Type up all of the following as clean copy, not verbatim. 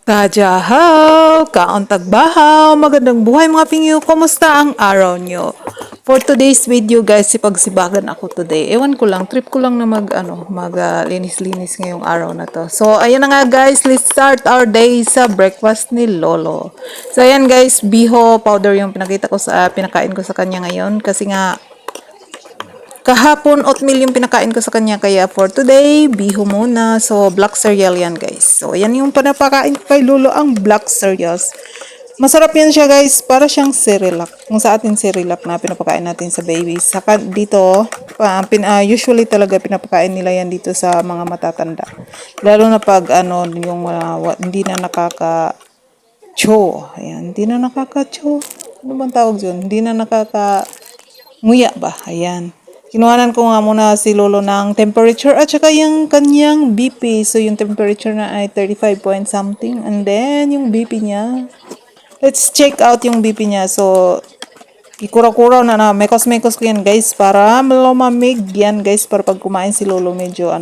Tajahaw, kauntag bahaw, magandang buhay mga pingyo, kumusta ang araw nyo? For today's video guys, sipagsibagan ako today. Ewan ko lang, trip ko lang na linis-linis ngayong araw na to. So, ayan na nga guys, let's start our day sa breakfast ni Lolo. So, ayan guys, biho powder yung pinakain ko sa kanya ngayon kasi nga kahapon, oatmeal yung pinakain ko sa kanya. Kaya for today, biho muna. So, black cereal yan, guys. So, yan yung pinapakain ko kay Lolo, ang black cereals. Masarap yan siya, guys. Para siyang Cerelac. Kung sa atin Cerelac na pinapakain natin sa babies. Saka dito, usually talaga pinapakain nila yan dito sa mga matatanda. Lalo na pag hindi na nakaka-cho. Ayan, hindi na nakaka-cho. Ano bang tawag dyan? Hindi na nakaka-nguya ba? Ayan. Kinuhanan ko nga muna si Lolo ng temperature at saka yung kanyang BP. So, yung temperature na ay 35 point something. And then, yung BP niya. Let's check out yung BP niya. So, ikura-kura na mekos-mekos ko yan guys para lumamig yan guys para pag kumain si Lolo medyo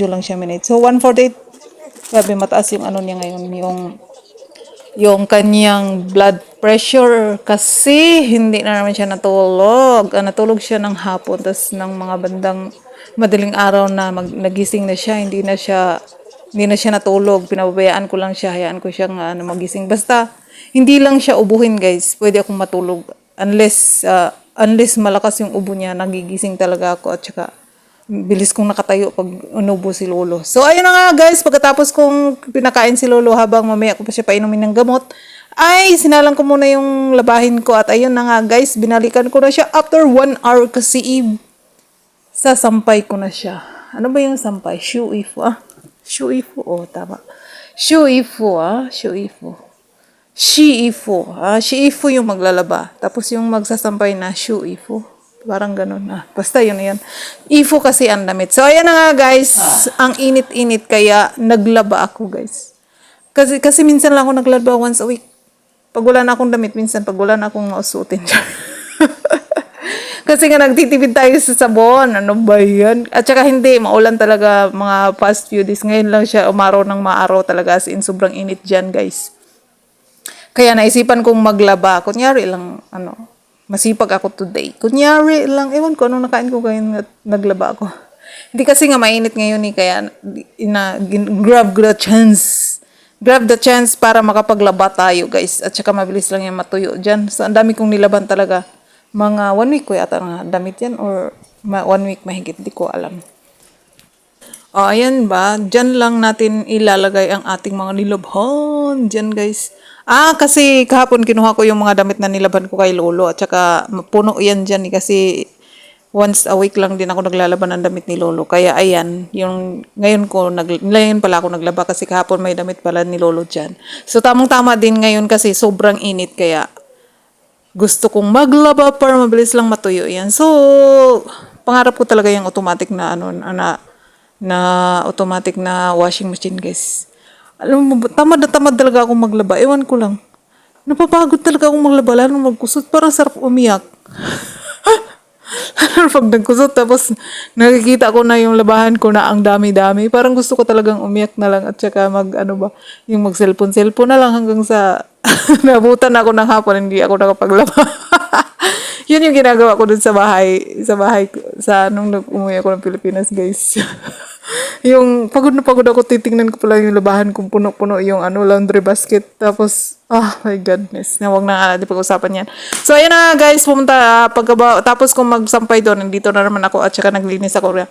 lang siya minute. So, 148. Grabe, mataas yung niya ngayon. Yung kanyang blood pressure kasi hindi na naman siya natulog. Natulog siya ng hapon tapos ng mga bandang madaling araw na nagising na siya, hindi na siya natulog. Pinababayaan ko lang siya, hayaan ko siyang magising. Basta hindi lang siya ubuhin, guys. Pwede akong matulog unless malakas yung ubo niya, nagigising talaga ako at saka bilis kong nakatayo pag unubo si Lolo. So, ayun na nga guys, pagkatapos kong pinakain si Lolo habang mamaya ko pa siya painumin ng gamot, ay sinalang ko muna yung labahin ko at ayun na nga guys, binalikan ko na siya after 1 hour kasi sasampay ko na siya. Ano ba yung sampay? Shuifu, Shuifu, tama. Shuifu, Shuifu. Shiifu yung maglalaba. Tapos yung magsasampay na shuifu. Parang ganun na. Basta yun na yun. Ifo kasi ang damit. So, ayan na nga guys. Ang init-init kaya naglaba ako guys. Kasi minsan lang ako naglaba once a week. Pag wala na akong damit, minsan pag wala na akong mausutin. Kasi nga nagtitipid tayo sa sabon. Ano ba yan? At saka hindi, maulan talaga mga past few days. Ngayon lang siya umaraw ng maaraw talaga. As in, sobrang init dyan guys. Kaya naisipan kong maglaba. Kunyari lang, masipag ako today. Kunyari lang, ewan ko, anong nakain ko ngayon naglaba ako. Hindi kasi nga mainit ngayon kaya grab the chance. Grab the chance para makapaglaba tayo, guys. At saka mabilis lang yan matuyo dyan. So, ang dami kong nilaban talaga. Mga 1 week ko yata nga damit yan or 1 week mahigit, di ko alam. Ayan ba? Diyan lang natin ilalagay ang ating mga nilabhan. Diyan, guys. Kasi kahapon kinuha ko yung mga damit na nilaban ko kay Lolo. At saka puno yan dyan kasi once a week lang din ako naglalaban ng damit ni Lolo. Kaya ayan, ngayon pala ako naglaba kasi kahapon may damit pala ni Lolo dyan. So tamang-tama din ngayon kasi sobrang init kaya gusto kong maglaba para mabilis lang matuyo yan. So, pangarap ko talaga yung automatic na automatic na washing machine, guys. Alam mo, tamad na tamad talaga akong maglaba. Ewan ko lang. Napapagod talaga akong maglaba, lalo magkusot. Parang sarap umiyak. Pag nagkusot, tapos nakikita ko na yung labahan ko na ang dami-dami. Parang gusto ko talagang umiyak na lang at saka yung mag-cellphone na lang hanggang sa nabutan ako ng hapon, hindi ako nakapaglaba. Yun yung ginagawa ko dun sa bahay nung umuwi ako ng Pilipinas, guys. Yung pagod na pagod ako, titingnan ko pala yung labahan kung puno-puno yung laundry basket. Tapos, my goodness, huwag na di pag-usapan yan. So, ayan na guys, tapos kung magsampay doon, nandito na naman ako at saka naglinis ako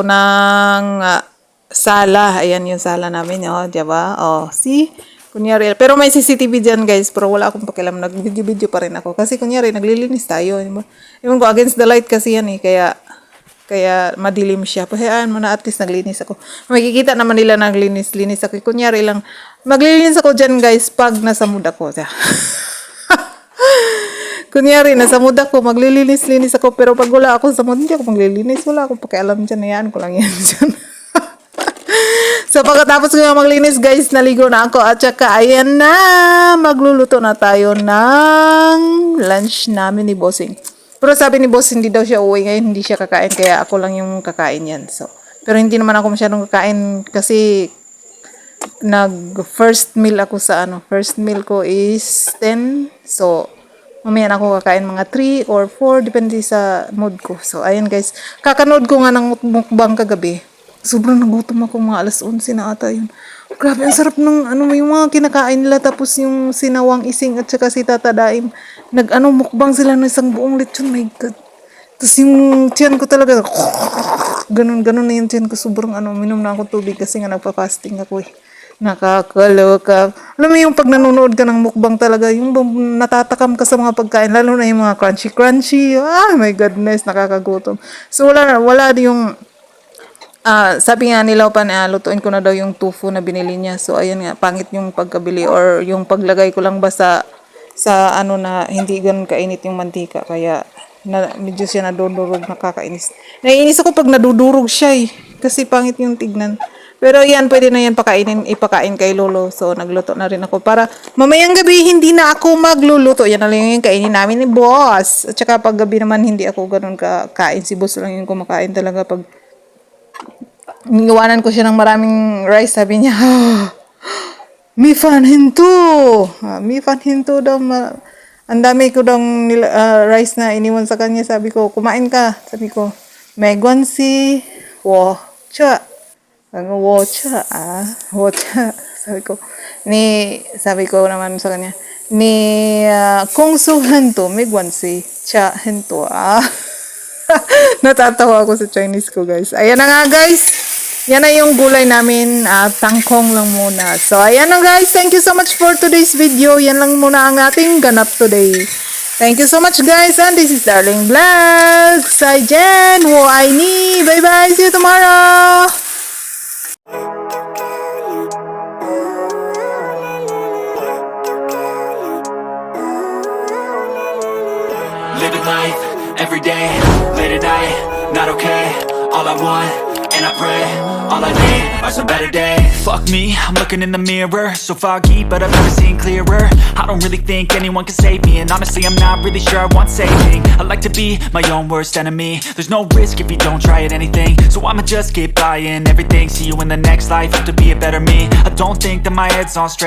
ng sala. Ayan yung sala namin, diba? See? Kunyari, pero may CCTV dyan guys, pero wala akong pakialam, nag-video pa rin ako. Kasi kunyari, naglilinis tayo. Ewan ko, against the light kasi yan kaya madilim siya. Pahayaan mo na at least naglinis ako. Makikita naman nila naglinis ako. Kunyari lang, maglilinis ako dyan guys pag nasa mood ako. Kunyari, nasa mood ako, maglilinis ako. Pero pag wala ako sa mood, hindi ako maglilinis. Wala akong pakialam dyan. Hayaan ko lang yan dyan. So, pagkatapos ko maglinis, guys, naligo na ako. At saka, ayan na, magluluto na tayo ng lunch namin ni Bossing. Pero sabi ni Boss, hindi daw siya uwi ngayon, hindi siya kakain. Kaya ako lang yung kakain yan. So, Pero hindi naman ako masyadong kakain kasi first meal ako sa first meal ko is 10. So, mamaya na ako kakain mga 3 or 4, depende sa mood ko. So, ayan guys. Kakanood ko nga ng mukbang kagabi. Sobrang nagutom ako, mga alas 11 na ata yun. Grabe, ang sarap ng yung mga kinakain nila. Tapos yung sinawang ising at saka si Tata Daim. Mukbang sila ng isang buong lechon. My God. Tapos yung tiyan ko talaga, ganun na yung tiyan ko. Sobrang minum na ako tubig kasi nga nagpa-fasting ako eh. Nakakaloka. Alam mo yung pag nanonood ka ng mukbang talaga, yung natatakam ka sa mga pagkain, lalo na yung mga crunchy. Ah, my goodness, nakakagutom. So, wala yung, sabi nga nila pa na lutuin ko na daw yung tofu na binili niya. So, ayan nga, pangit yung pagkabili or yung paglagay ko lang ba sa na hindi ganun kainit yung mantika. Kaya, medyo siya nadudurog, nakakainis. Naiinis ako pag nadudurog siya eh. Kasi pangit yung tignan. Pero yan, pwede na yan ipakain kay Lolo. So, nagluto na rin ako. Para mamayang gabi, hindi na ako magluluto. Yan na lang yung kainin namin ni Boss. At saka pag gabi naman, hindi ako ganun kain. Si Boss lang yung kumakain talaga pag niwanan ko siya ng maraming rice. Sabi niya, mi fan hinto. Mi fan hinto daw. Ang dami ko daw rice na iniwan sa kanya. Sabi ko, kumain ka. Sabi ko, may guansi. Wo, cha. Wocha, wocha. Sabi ko naman sa kanya, kung su hento, may guansi, cha hento, Natatawa ako sa Chinese ko, guys. Ayan na nga, guys. Yan na yung gulay namin, tangkong lang muna. So, ayan na, guys. Thank you so much for today's video. Yan lang muna ang ating ganap today. Thank you so much, guys. And this is Darling Vlog. Saijian, wo ai ni. Bye-bye. See you tomorrow. Living life, everyday, late at night, not okay. All I want, and I pray, all I need are some better days. Fuck me, I'm looking in the mirror, so foggy, but I've never seen clearer. I don't really think anyone can save me, and honestly I'm not really sure I want saving. I like to be my own worst enemy. There's no risk if you don't try at anything, so I'ma just keep buying everything. See you in the next life, have to be a better me. I don't think that my head's on straight.